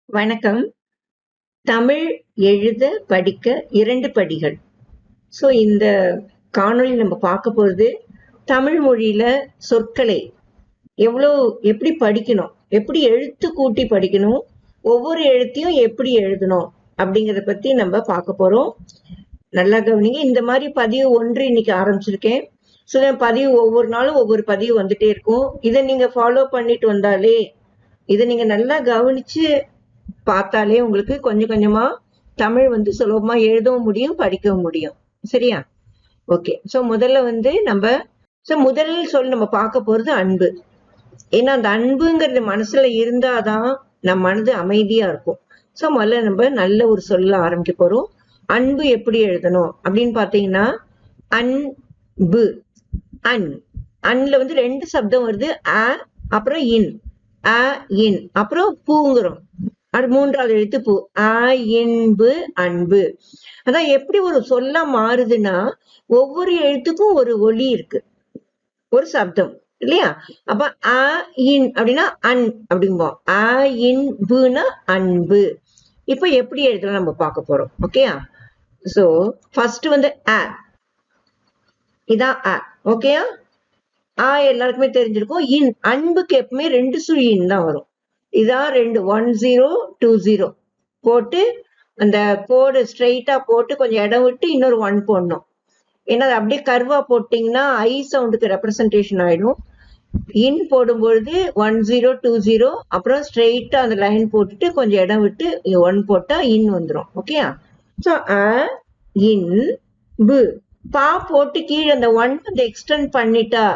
வணக்கம். தமிழ் எழுத, படிக்க 2 படிகள். இந்த காணொளி நம்ம பார்க்க போறது, தமிழ் மொழியில சொற்களை எப்படி படிக்கணும், எப்படி எழுத்து கூட்டி படிக்கணும், ஒவ்வொரு எழுத்தையும் எப்படி எழுதணும் அப்படிங்கிறத பத்தி நம்ம பார்க்க போறோம். நல்லா கவனிங்க. இந்த மாதிரி பதிவு 1 இன்னைக்கு ஆரம்பிச்சிருக்கேன். பதிவு ஒவ்வொரு நாளும் ஒவ்வொரு பதிவு வந்துட்டே இருக்கும். இதை நீங்க ஃபாலோ பண்ணிட்டு வந்தாலே, இதை நீங்க நல்லா கவனிச்சு பார்த்தாலே உங்களுக்கு கொஞ்சம் கொஞ்சமா தமிழ் சுலபமா எழுதவும் முடியும், படிக்கவும் முடியும். சரியா? ஓகே. முதல்ல முதல் சொல் நம்ம பார்க்க போறது அன்பு. ஏன்னா அந்த அன்புங்கிறது மனசுல இருந்தாதான் நம்ம மனது அமைதியா இருக்கும். முதல்ல நம்ம நல்ல ஒரு சொல்ல ஆரம்பிக்க போறோம். அன்பு எப்படி எழுதணும் அப்படின்னு பாத்தீங்கன்னா, அன்பு, அன்ல 2 சப்தம் வருது. அ அப்புறம் இன், அ இன், அப்புறம் பூங்கிறோம். அது 3வது எழுத்து பூ. இன்பு, அன்பு. அதான் எப்படி ஒரு சொல்லா மாறுதுன்னா, ஒவ்வொரு எழுத்துக்கும் ஒரு ஒலி இருக்கு, ஒரு சப்தம் இல்லையா? அப்ப அ இன் அப்படின்னா அன் அப்படிம்போம். இன்புனா அன்பு. இப்ப எப்படி எழுதலாம் நம்ம பார்க்க போறோம். ஓகேயா? ஃபர்ஸ்ட் அ, இதான் அ. ஓகேயா? எல்லாருக்குமே தெரிஞ்சிருக்கும். இன், அன்புக்கு எப்பவுமே 2 சுழி இன் தான் வரும். இதான் 2, 1 0 2 0 போட்டு அந்த கோடு ஸ்ட்ரெயிட்டா போட்டு கொஞ்சம் இடம் விட்டு இன்னொரு 1 போடணும். ஏன்னா அப்படியே கர்வா போட்டீங்கன்னா ஐ சவுண்டுக்கு ரெப்ரசன்டேஷன் ஆயிடும். இன் போடும்பொழுது 1 0 2 0 அப்புறம் ஸ்ட்ரெயிட்டா அந்த லைன் போட்டுட்டு கொஞ்சம் இடம் விட்டு 1 போட்டா இன் வந்துடும். ஓகேயா? இன் பு, பா போட்டு கீழே அந்த 1 எக்ஸ்டெண்ட் பண்ணிட்டா,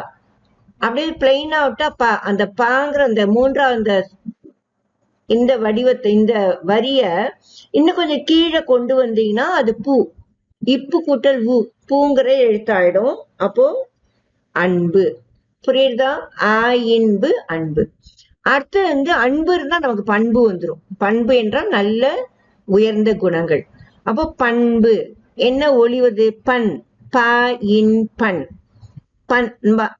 அப்படியே பிளைனா விட்டா அந்த பாங்கிற அந்த 3வது இந்த வடிவத்தை, இந்த வரிய இன்னும் கொஞ்சம் கீழே கொண்டு வந்தீங்கன்னா அது பூ. இப்பு கூட்டல் ஊ, பூங்கிற எழுத்தாயிடும். அப்போ அன்பு. புரியுதா? இன்பு, அன்பு. அடுத்து அன்பு இருந்தா நமக்கு பண்பு வந்துடும். பண்பு என்றால் நல்ல உயர்ந்த குணங்கள். அப்போ பண்பு என்ன ஒளிவது? பண், ப இன் பண்.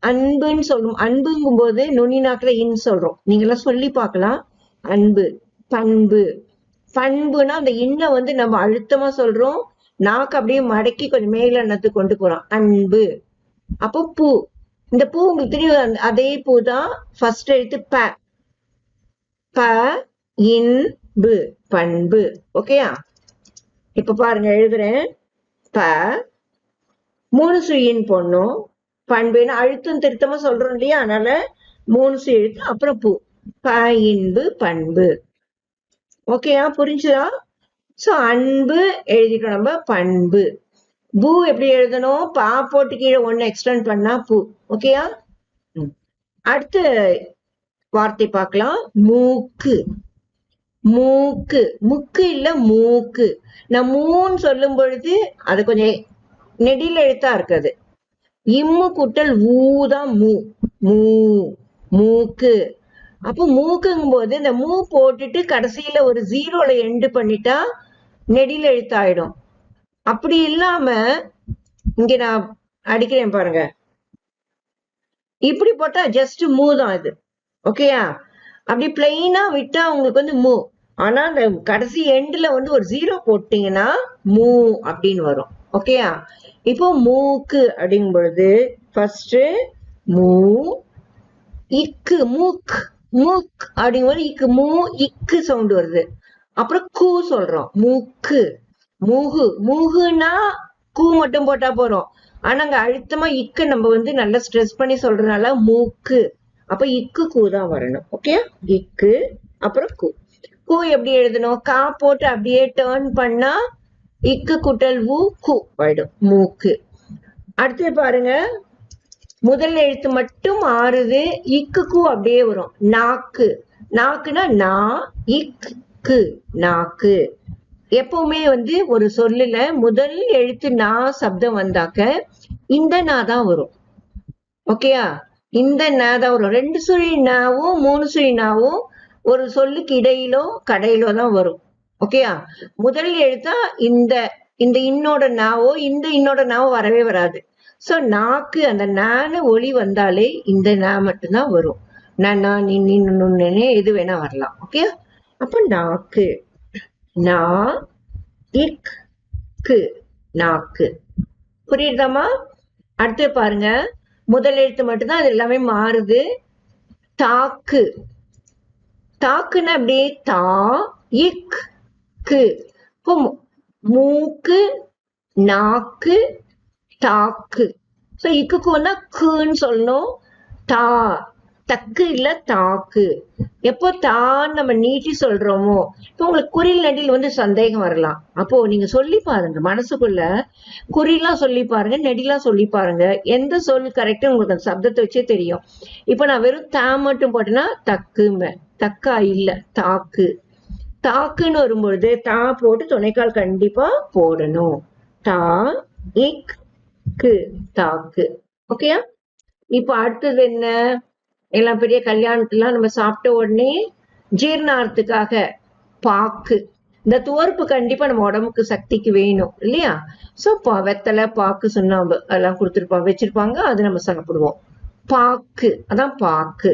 அன்புன்னு சொல்றோம். அன்புங்கும் போது நுனி நாக்குல இன் சொல்றோம். நீங்க எல்லாம் சொல்லி பார்க்கலாம். அன்பு, பண்பு. பண்புனா அந்த இன்ன நம்ம அழுத்தமா சொல்றோம். நாக்கு அப்படியே மடக்கி கொஞ்சம் மேல எண்ணத்துக்கு கொண்டு போறோம். அன்பு. அப்போ பூ. இந்த பூ உங்களுக்கு தெரியும், அதே பூ தான். ஃபர்ஸ்ட் எழுத்து ப, ப இன்பு, பண்பு. ஓகேயா? இப்ப பாருங்க, எழுதுறேன். ப 3 சுழியின் போடணும். பண்புன்னு அழுத்தம் திருத்தமா சொல்றோம் இல்லையா? அதனால 3 சுழி எழுத்து, அப்புறம் பூ. ப இன்பு, பண்பு. ஓகேயா? புரிஞ்சுதா? அன்பு எழுதிக்கணும் நம்ம. பண்பு. பூ எப்படி எழுதணும்? பா போட்டு கீழே 1 எக்ஸ்டெண்ட் பண்ணா பூ. ஓகேயா? அடுத்த வார்த்தை பார்க்கலாம். மூக்கு. மூக்கு, முக்கு இல்ல மூக்கு. நான் மூன்னு சொல்லும் பொழுது அது கொஞ்சம் நெடில் எழுத்தா இருக்குது. இம்மு கூட்டல் ஊதான் மூ, மூ, மூக்கு. அப்போ மூக்குங்கும் போது இந்த மூ போட்டுட்டு கடைசியில ஒரு 0ல எண்டு பண்ணிட்டா நெடில் எழுத்தாயிடும். அப்படி இல்லாம இங்க நான் அடிக்கிறேன் பாருங்க, இப்படி போட்டா ஜஸ்ட் மூ தான் இது. ஓகேயா? அப்படி பிளைனா விட்டா உங்களுக்கு மூ. ஆனா அந்த கடைசி எண்டுல ஒரு 0 போட்டீங்கன்னா மூ அப்படின்னு வரும். ஓகேயா? இப்போ மூக்கு அப்படிங்கும் பொழுது ஃபர்ஸ்ட் மூ, இக்கு, மூக், மூக் அப்படிங்கும்போது இக்கு, மூ இக்கு சவுண்ட் வருது. அப்புறம் கூ சொல்றோம். மூக்கு. மூகு, மூகுன்னா கூ மட்டும் போட்டா போறோம். ஆனா அங்க அழுத்தமா இக்கு நம்ம நல்லா ஸ்ட்ரெஸ் பண்ணி சொல்றதுனால மூக்கு. அப்ப இக்கு கூ தான் வரணும். ஓகே? இக்கு, அப்புறம் கூ. கூ எப்படி எழுதணும்? கா போட்டு அப்படியே டேர்ன் பண்ணா இக்கு கூட்டல் ஊ கூ ஆயிடும். மூக்கு. அடுத்து பாருங்க, முதல் எழுத்து மட்டும் மாறுது. இக்கு கூ அப்படியே வரும். நாக்கு. நாக்குனா நா, இக்கு, நாக்கு. எப்பவுமே ஒரு சொல்லுல முதல் எழுத்து நா சப்தம் வந்தாக்க இந்த நா தான் வரும். ஓகேயா? இந்த நா தான் வரும். 2 சுழி நாவும் 3 சுழி நாவும் ஒரு சொல்லுக்கு இடையிலோ கடையிலோ தான் வரும். ஓகேயா? முதல் எழுத்தா இந்த இந்த இன்னோட நாவோ இந்த இன்னோட நாவோ வரவே வராது. நாக்கு அந்த நான்னு ஒளி வந்தாலே இந்த நா மட்டும்தான் வரும். நா, நீ, எது வேணா வரலாம். ஓகே? அப்ப நாக்கு. நா இக் கு நாக்கு. புரியுதாமா? அடுத்து பாருங்க, முதல் எழுத்து மட்டும்தான் அது எல்லாமே மாறுது. தாக்கு. தாக்குன்னா அப்படி தா இக் கு. இப்போ மூக்கு, நாக்கு, தாக்கு. சோ இக்குக்கு வந்தா குன்னு சொல்லணும். தா தக்கு இல்ல தாக்கு. எப்போ தான் நம்ம நீட்டி சொல்றோமோ, இப்போ உங்களுக்கு குறில் நெடில் வந்து சந்தேகம் வரலாம். அப்போ நீங்க சொல்லி பாருங்க, மனசுக்குள்ள குறிலாம் சொல்லி பாருங்க, நெடிலாம் சொல்லி பாருங்க. எந்த சொல் கரெக்டா உங்களுக்கு அந்த சப்தத்தை வச்சே தெரியும். இப்ப நான் வெறும் தா மட்டும் போட்டேன்னா தக்கும்ப. தக்கா இல்ல தாக்கு. தாக்குன்னு வரும்பொழுது தா போட்டு துணைக்கால் கண்டிப்பா போடணும். தா இக் கு தாக்கு. ஓகேயா? இப்ப அடுத்தது என்ன? எல்லாம் பெரிய கல்யாணத்துலாம் நம்ம சாப்பிட்ட உடனே ஜீரணார்த்தத்துக்காக பாக்கு. இந்த துவர்ப்பு கண்டிப்பா நம்ம உடம்புக்கு சக்திக்கு வேணும் இல்லையா? சோ வெத்தலை, பாக்கு, சுண்ணாம்பு எல்லாம் கொடுத்துருப்பாங்க, வச்சிருப்பாங்க. அது நம்ம சாப்பிடுவோம். பாக்கு, அதான் பாக்கு.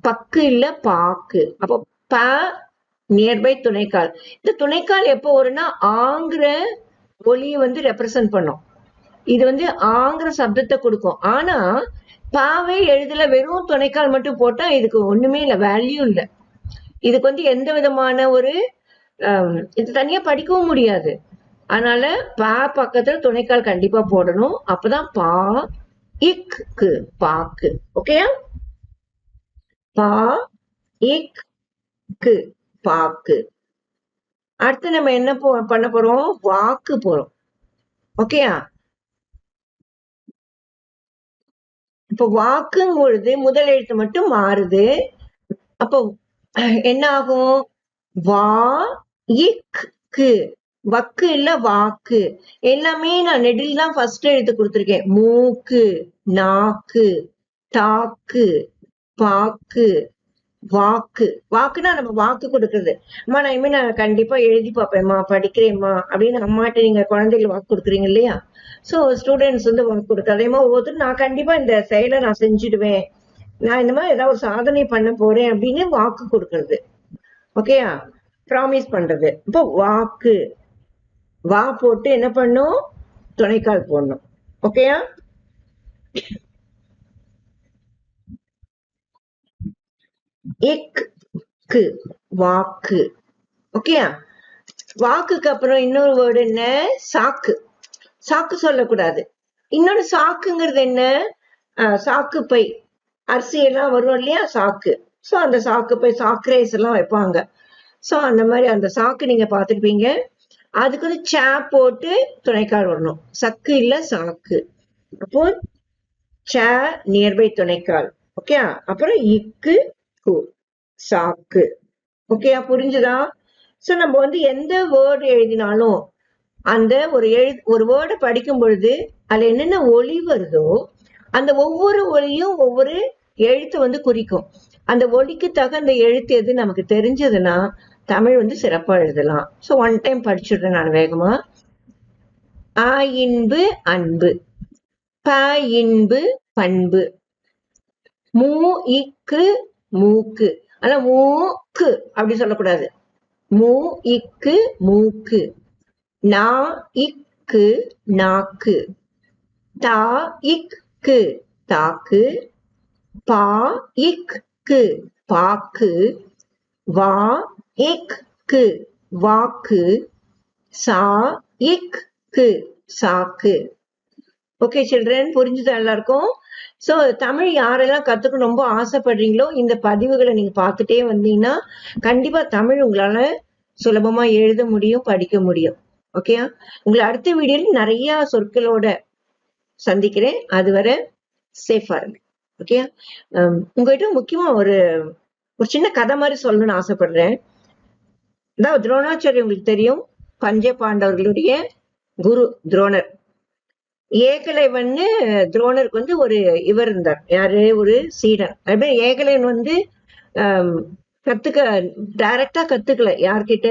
பக்கு இல்ல பாக்கு. அப்போ ப நியர்பை துணைக்கால். இந்த துணைக்கால் எப்போ வரும்னா ஆங்கிற ஒலியை வந்து ரெப்ரசன்ட் பண்ணும். இது வந்து ஆங்கிற சப்தத்தை கொடுக்கும். ஆனா பாவே எழுதல, வெறும் துணைக்கால் மட்டும் போட்டா இதுக்கு ஒண்ணுமே இல்ல, வேல்யூ இல்ல. இதுக்கு வந்து எந்த விதமான ஒரு இது தனியா படிக்கவும் முடியாது. அதனால பா பக்கத்துல துணைக்கால் கண்டிப்பா போடணும். அப்பதான் பா இக்கு பாக்கு. ஓகேயா? பா இக் கு பாக்கு. அடுத்து நம்ம என்ன பண்ண போறோம்? வாக்கு போறோம். ஓகேயா? இப்ப வாக்குங்கும் பொழுது முதல் எழுத்து மட்டும் மாறுது. அப்போ என்ன ஆகும்? வா இக் கு. வக்கு இல்ல வாக்கு. எல்லாமே நான் நெடில் தான் ஃபர்ஸ்ட் எழுத்து கொடுத்திருக்கேன். மூக்கு, நாக்கு, தாக்கு, பாக்கு, வாக்கு. வாக்குனா நம்ம வாக்கு கொடுக்கறது. அம்மா நான் இனிமே நான் கண்டிப்பா எழுதி பார்ப்பேன்மா, படிக்கிறேம்மா அப்படின்னு அம்மாட்ட நீங்க குழந்தைகள் வாக்கு கொடுக்குறீங்க இல்லையா? சோ ஸ்டூடெண்ட்ஸ் வந்து வாக்கு கொடுக்க அதே மாதிரி ஒவ்வொருத்தரும் நான் கண்டிப்பா இந்த செயலை நான் செஞ்சுடுவேன், நான் இந்த மாதிரி ஏதாவது சாதனை பண்ண போறேன் அப்படின்னு வாக்கு கொடுக்கறது. ஓகேயா? ப்ராமிஸ் பண்றது. இப்போ வாக்கு. வா போட்டு என்ன பண்ணும்? துணைக்கால் போடணும். ஓகேயா? இக் கு வாக்கு. ஓகேயா? வாக்குக்கு அப்புறம் இன்னொரு வேர்டு என்ன? சாக்கு. சாக்கு சொல்லக்கூடாது. இன்னொரு சாக்குங்கிறது என்ன? சாக்கு பை. அரிசி எல்லாம் வரும் இல்லையா? சாக்கு. சோ அந்த சாக்கு பை, சாக்ரேஸ் எல்லாம் வைப்பாங்க. சோ அந்த மாதிரி அந்த சாக்கு நீங்க பாத்துருப்பீங்க. அதுக்கு வந்து சே போட்டு துணைக்கால் வரணும். சக்கு இல்ல சாக்கு. அப்போ சே நியர்பை துணைக்கால். ஓகே? அப்புறம் இக்கு கு சாக்கு. ஓகேயா? புரிஞ்சுதா? சோ நம்ம வந்து எந்த வேர்டு எழுதினாலும் அந்த ஒரு வேர்டை படிக்கும் பொழுது அதுல என்னென்ன ஒலி வருதோ அந்த ஒவ்வொரு ஒலியும் ஒவ்வொரு எழுத்து வந்து குறிக்கும். அந்த ஒலிக்கு தகுந்த எழுத்து எது நமக்கு தெரிஞ்சதுன்னா தமிழ் வந்து சிறப்பா எழுதலாம். சோ ஒன் டைம் படிச்சுடுறேன் நான் வேகமா. ஆ இன்பு அன்பு, ப இன்பு பண்பு, மூ இக்கு மூக்கு. ஆனா மூக்கு அப்படி சொல்லக்கூடாது. மூ இக்கு மூக்கு, நா இக்கு நாக்கு, தா இக்கு தாக்கு, பா இக்கு பாக்கு, வா இக்கு வாக்கு, சா இக்கு சாக்கு. ஓகே சில்ட்ரன், புரிஞ்சுதா எல்லாருக்கும்? சோ தமிழ் யாரெல்லாம் கத்துக்கணும் ரொம்ப ஆசைப்படுறீங்களோ இந்த பதிவுகளை நீங்க பார்த்துட்டே வந்தீங்கன்னா கண்டிப்பா தமிழ் உங்களால சுலபமா எழுத முடியும், படிக்க முடியும். ஓகேயா? உங்களை அடுத்த வீடியோல நிறைய சொற்களோட சந்திக்கிறேன். அதுவரை சேஃபா இருங்க. ஓகே? உங்ககிட்ட முக்கியமா ஒரு சின்ன கதை மாதிரி சொல்லணும்னு ஆசைப்படுறேன். அதாவது துரோணாச்சாரி உங்களுக்கு தெரியும், பஞ்ச பாண்டவர்களுடைய குரு துரோணர். ஏகலைவன்னு துரோணருக்கு வந்து ஒரு இவர் இருந்தார். யாரு? ஒரு சீடன். அது மாதிரி ஏகலைவன் வந்து டைரக்டா கத்துக்கல. யார்கிட்ட?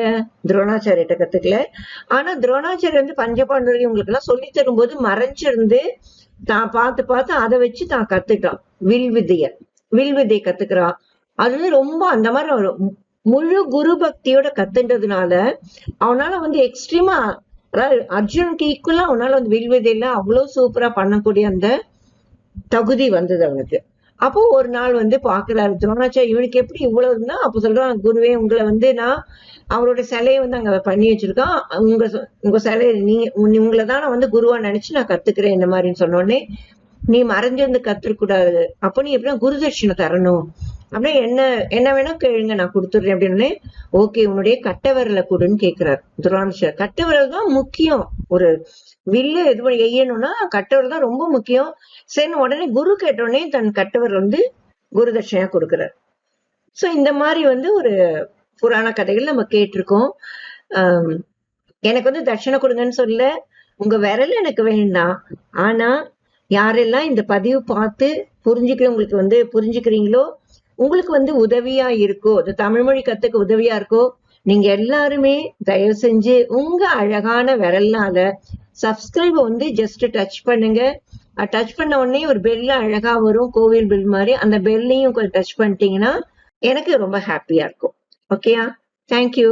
துரோணாச்சாரியிட்ட கத்துக்கல. ஆனா துரோணாச்சாரி வந்து பஞ்சபாண்டவர்கள் இவங்களுக்கு எல்லாம் சொல்லி தரும்போது மறைஞ்சிருந்து தான் பார்த்து அதை வச்சு தான் கத்துக்கிட்டான். வில் வித்தைய கத்துக்கிறான். அது வந்து ரொம்ப அந்த மாதிரி ஒரு முழு குரு பக்தியோட கத்துன்றதுனால அவனால வந்து எக்ஸ்ட்ரீமா, அதாவது அர்ஜுனுக்கு ஈக்குவலா அவனால வந்து வில்வித்தையில அவ்வளவு சூப்பரா பண்ணக்கூடிய அந்த தகுதி வந்தது அவனுக்கு. அப்போ ஒரு நாள் வந்து பாக்குறாரு துரோணாச்சாரி, இவனுக்கு எப்படி இவ்வளவு இருந்தா, அப்ப சொல்றான், குருவே உங்களை வந்து நான் அவரோட சிலையை வந்து அங்க பண்ணி வச்சிருக்கான், உங்க சிலையை உங்களை தான் நான் வந்து குருவா நினைச்சு நான் கத்துக்கிறேன் இந்த மாதிரின்னு சொன்னோடனே, நீ மறைஞ்சிருந்து கத்துக்கூடாது, அப்ப நீ எப்படின்னா குருதட்சிணை தரணும் அப்படின்னா என்ன வேணா கேளுங்க நான் கொடுத்துடுறேன் அப்படின்னு. ஓகே, உன்னுடைய கட்டை விரலை கொடுன்னு கேட்கிறார் துரோணாச்சார். கட்டை விரல் தான் முக்கியம், ஒரு வில்லு இது பண்ணி எய்யணும்னா கட்டை விரல் தான் ரொம்ப முக்கியம். சரி, உடனே குரு கேட்டோடனே தன் கட்டை விரல் வந்து குரு தட்சணையா கொடுக்கிறார். சோ இந்த மாதிரி வந்து ஒரு புராண கதைகள் நம்ம கேட்டிருக்கோம். எனக்கு வந்து தட்சணை கொடுங்கன்னு சொல்ல, உங்க விரல் எனக்கு வேண்டாம், ஆனா யாரெல்லாம் இந்த பதிவு பார்த்து உங்களுக்கு வந்து புரிஞ்சுக்கிறீங்களோ, உங்களுக்கு வந்து உதவியா இருக்கோ, இந்த தமிழ் மொழி கத்துக்க உதவியா இருக்கோ, நீங்க எல்லாருமே தயவு செஞ்சு உங்க அழகான விரல்னால சப்ஸ்கிரைப் வந்து ஜஸ்ட் டச் பண்ணுங்க. டச் பண்ண உடனே ஒரு பெல் அழகா வரும், கோவில் பெல் மாதிரி. அந்த பெல்லையும் கொஞ்சம் டச் பண்ணிட்டீங்கன்னா எனக்கு ரொம்ப ஹாப்பியா இருக்கும். ஓகேயா? தேங்க்யூ.